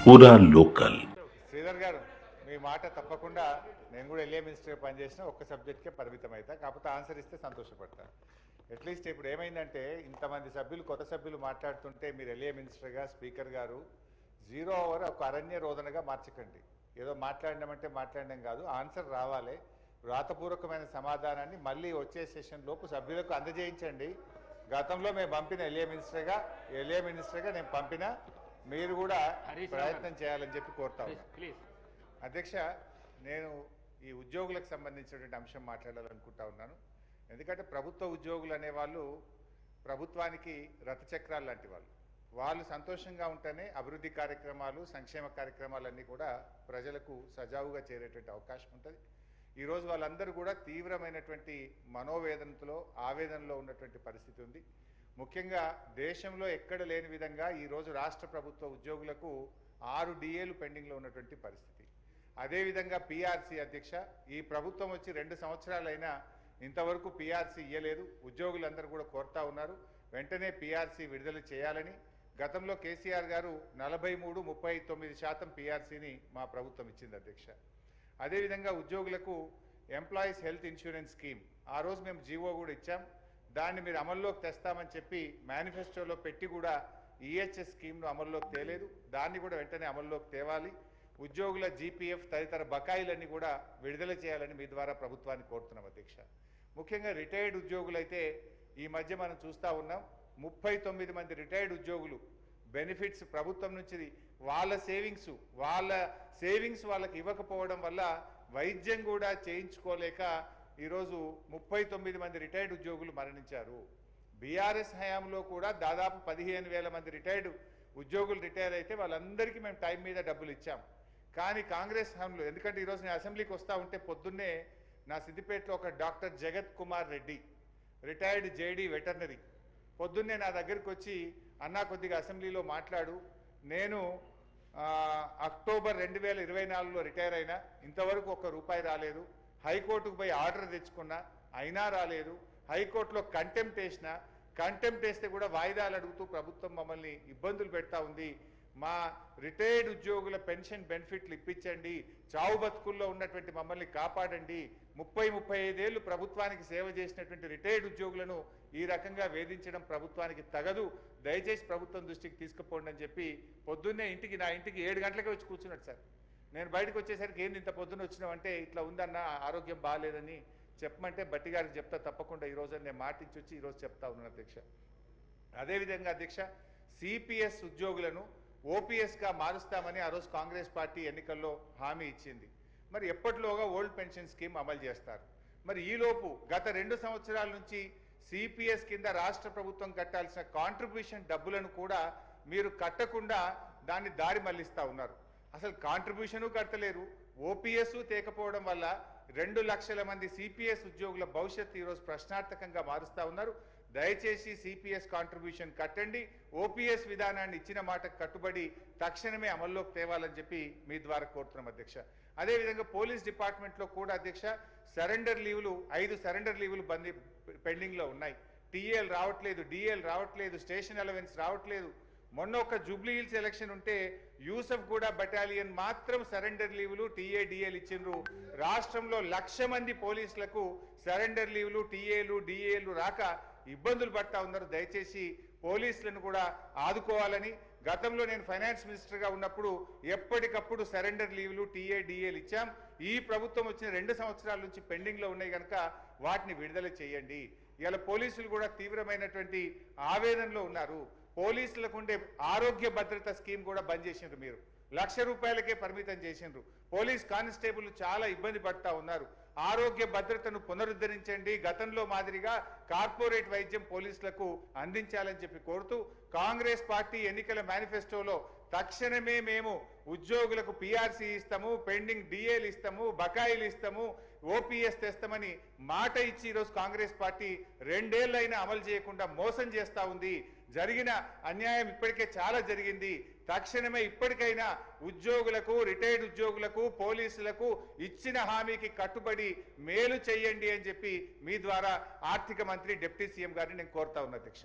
పూరా లోకల్. శ్రీధర్ గారు, మీ మాట తప్పకుండా నేను కూడా ఎల్ఏ మినిస్టర్గా పనిచేసిన ఒక్క సబ్జెక్ట్కే పరిమితం అవుతా, కాకపోతే ఆన్సర్ ఇస్తే సంతోషపడతాను. అట్లీస్ట్ ఇప్పుడు ఏమైందంటే ఇంతమంది సభ్యులు కొత్త సభ్యులు మాట్లాడుతుంటే మీరు ఎల్ఏ మినిస్టర్గా స్పీకర్ గారు 0 ఓవర్ ఒక అరణ్య రోదనగా మార్చకండి. ఏదో మాట్లాడినామంటే మాట్లాడడం కాదు, ఆన్సర్ రావాలి. వ్రాతపూర్వకమైన సమాధానాన్ని మళ్ళీ వచ్చే సెషన్ లోపు సభ్యులకు అందజేయించండి. గతంలో మేము పంపిన ఎల్ఏ మినిస్టర్గా నేను పంపిన, మీరు కూడా ప్రయత్నం చేయాలని చెప్పి కోరుతా ఉన్నాను. అధ్యక్ష, నేను ఈ ఉద్యోగులకు సంబంధించినటువంటి అంశం మాట్లాడాలనుకుంటా ఉన్నాను. ఎందుకంటే ప్రభుత్వ ఉద్యోగులు అనేవాళ్ళు ప్రభుత్వానికి రథచక్రాలు లాంటి వాళ్ళు సంతోషంగా ఉంటేనే అభివృద్ధి కార్యక్రమాలు, సంక్షేమ కార్యక్రమాలన్నీ కూడా ప్రజలకు సజావుగా చేరేటువంటి అవకాశం ఉంటుంది. ఈరోజు వాళ్ళందరూ కూడా తీవ్రమైనటువంటి మనోవేదనతో, ఆవేదనలో ఉన్నటువంటి పరిస్థితి ఉంది. ముఖ్యంగా దేశంలో ఎక్కడ లేని విధంగా ఈరోజు రాష్ట్ర ప్రభుత్వ ఉద్యోగులకు 6 డిఏలు పెండింగ్లో ఉన్నటువంటి పరిస్థితి. అదేవిధంగా పిఆర్సీ అధ్యక్ష, ఈ ప్రభుత్వం వచ్చి 2 సంవత్సరాలైనా ఇంతవరకు పిఆర్సీ ఇవ్వలేదు. ఉద్యోగులందరూ కూడా కోరుతా ఉన్నారు వెంటనే పిఆర్సీ విడుదల చేయాలని. గతంలో కేసీఆర్ గారు 43-39% పిఆర్సీని మా ప్రభుత్వం ఇచ్చింది అధ్యక్ష. అదేవిధంగా ఉద్యోగులకు ఎంప్లాయీస్ హెల్త్ ఇన్సూరెన్స్ స్కీమ్ ఆ రోజు మేము జీవో కూడా ఇచ్చాం. దాన్ని మీరు అమల్లోకి తెస్తామని చెప్పి మేనిఫెస్టోలో పెట్టి కూడా ఈహెచ్ఎస్ స్కీమ్ను అమల్లోకి తేలేదు. దాన్ని కూడా వెంటనే అమల్లోకి తేవాలి. ఉద్యోగుల జీపీఎఫ్ తదితర బకాయిలన్నీ కూడా విడుదల చేయాలని మీ ద్వారా ప్రభుత్వాన్ని కోరుతున్నాం అధ్యక్ష. ముఖ్యంగా రిటైర్డ్ ఉద్యోగులైతే ఈ మధ్య మనం చూస్తూ ఉన్నాం, 39 మంది రిటైర్డ్ ఉద్యోగులు బెనిఫిట్స్ ప్రభుత్వం నుంచి వాళ్ళ సేవింగ్స్ వాళ్ళకి ఇవ్వకపోవడం వల్ల వైద్యం కూడా చేయించుకోలేక ఈరోజు 39 మంది రిటైర్డ్ ఉద్యోగులు మరణించారు. బీఆర్ఎస్ హయాంలో కూడా దాదాపు 15,000 మంది రిటైర్డ్ ఉద్యోగులు రిటైర్ అయితే వాళ్ళందరికీ మేము టైం మీద డబ్బులు ఇచ్చాం. కానీ కాంగ్రెస్ హయాంలో, ఎందుకంటే ఈరోజు నేను అసెంబ్లీకి వస్తూ ఉంటే పొద్దున్నే నా సిద్దిపేటలో ఒక డాక్టర్ జగత్ Kumar Reddy, retired JD veterinary, పొద్దున్నే నా దగ్గరికి వచ్చి అన్నా కొద్దిగా అసెంబ్లీలో మాట్లాడు, నేను అక్టోబర్ 2024లో రిటైర్ అయినా, ఇంతవరకు ₹1 రాలేదు. హైకోర్టుకు పోయి ఆర్డర్ తెచ్చుకున్నా అయినా రాలేదు. హైకోర్టులో కంటెంప్ట్ వేస్తే కూడా వాయిదాలు అడుగుతూ ప్రభుత్వం మమ్మల్ని ఇబ్బందులు పెడతా ఉంది. మా రిటైర్డ్ ఉద్యోగుల పెన్షన్ బెనిఫిట్లు ఇప్పించండి, చావు బతుకుల్లో ఉన్నటువంటి మమ్మల్ని కాపాడండి. 30-35 ఏళ్ళు ప్రభుత్వానికి సేవ చేసినటువంటి రిటైర్డ్ ఉద్యోగులను ఈ రకంగా వేధించడం ప్రభుత్వానికి తగదు, దయచేసి ప్రభుత్వం దృష్టికి తీసుకుపోండి అని చెప్పి పొద్దున్నే నా ఇంటికి 7 గంటలకే వచ్చి కూర్చున్నాడు సార్. నేను బయటకు వచ్చేసరికి ఏంది ఇంత పొద్దున్న వచ్చినామంటే, ఇట్లా ఉందన్న ఆరోగ్యం బాగాలేదని చెప్పమంటే బట్టి గారికి చెప్తా తప్పకుండా ఈరోజు నేను మాటించి వచ్చి ఈరోజు చెప్తా ఉన్నాను అధ్యక్ష. అదేవిధంగా అధ్యక్ష, సిపిఎస్ ఉద్యోగులను ఓపీఎస్గా మారుస్తామని ఆ రోజు కాంగ్రెస్ పార్టీ ఎన్నికల్లో హామీ ఇచ్చింది. మరి ఎప్పటిలోగా ఓల్డ్ పెన్షన్ స్కీమ్ అమలు చేస్తారు? మరి ఈలోపు గత 2 సంవత్సరాల నుంచి సిపిఎస్ కింద రాష్ట్ర ప్రభుత్వం కట్టాల్సిన కాంట్రిబ్యూషన్ డబ్బులను కూడా మీరు కట్టకుండా దాన్ని దారి మళ్లిస్తూ ఉన్నారు. అసలు కాంట్రిబ్యూషను కట్టలేరు, ఓపీఎస్ తేకపోవడం వల్ల 2 లక్షల మంది సిపిఎస్ ఉద్యోగుల భవిష్యత్తు ఈరోజు ప్రశ్నార్థకంగా మారుస్తూ ఉన్నారు. దయచేసి సిపిఎస్ కాంట్రిబ్యూషన్ కట్టండి, ఓపీఎస్ విధానాన్ని ఇచ్చిన మాటకు కట్టుబడి తక్షణమే అమల్లోకి తేవాలని చెప్పి మీ ద్వారా కోరుతున్నాం అధ్యక్ష. అదేవిధంగా పోలీస్ డిపార్ట్మెంట్లో కూడా అధ్యక్ష సరెండర్ లీవులు 5 సరెండర్ లీవులు పెండింగ్లో ఉన్నాయి. టీఏలు రావట్లేదు, డిఏలు రావట్లేదు, స్టేషన్ అలవెన్స్ రావట్లేదు. మొన్న ఒక జూబ్లీ హిల్స్ ఎలక్షన్ ఉంటే యూసఫ్ కూడా బటాలియన్ మాత్రం సరెండర్ లీవులు, టీఏ, డిఏలు ఇచ్చిండ్రు. రాష్ట్రంలో 1,00,000 మంది పోలీసులకు సరెండర్ లీవులు, టీఏలు, డిఏలు రాక ఇబ్బందులు పడతా ఉన్నారు. దయచేసి పోలీసులను కూడా ఆదుకోవాలని, గతంలో నేను ఫైనాన్స్ మినిస్టర్గా ఉన్నప్పుడు ఎప్పటికప్పుడు సరెండర్ లీవులు, టీఏ, డిఏలు ఇచ్చాం. ఈ ప్రభుత్వం వచ్చిన 2 సంవత్సరాల నుంచి పెండింగ్లో ఉన్నాయి కనుక వాటిని విడుదల చేయండి. ఇలా పోలీసులు కూడా తీవ్రమైనటువంటి ఆవేదనలో ఉన్నారు. పోలీసులకు ఉండే ఆరోగ్య భద్రత స్కీమ్ కూడా బంద్ చేసిండ్రు. మీరు ₹1,00,000కే పరిమితం చేసిండ్రు. పోలీస్ కానిస్టేబుల్ చాలా ఇబ్బంది పడతా ఉన్నారు. ఆరోగ్య భద్రతను పునరుద్ధరించండి, గతంలో మాదిరిగా కార్పొరేట్ వైద్యం పోలీసులకు అందించాలని చెప్పి కోరుతూ కాంగ్రెస్ పార్టీ ఎన్నికల మేనిఫెస్టోలో తక్షణమే మేము ఉద్యోగులకు పిఆర్సీ ఇస్తాము, పెండింగ్ డిఏలు ఇస్తాము, బకాయిలు ఇస్తాము, ఓపీఎస్ తెస్తామని మాట ఇచ్చి ఈరోజు కాంగ్రెస్ పార్టీ 2 ఏళ్ళైనా అమలు చేయకుండా మోసం చేస్తూ ఉంది. జరిగిన అన్యాయం ఇప్పటికే చాలా జరిగింది. తక్షణమే ఇప్పటికైనా ఉద్యోగులకు, రిటైర్డ్ ఉద్యోగులకు, పోలీసులకు ఇచ్చిన హామీకి కట్టుబడి మేలు చేయండి అని చెప్పి మీ ద్వారా ఆర్థిక మంత్రి, డిప్యూటీ సీఎం గారిని నేను కోరుతా ఉన్నా అధ్యక్ష.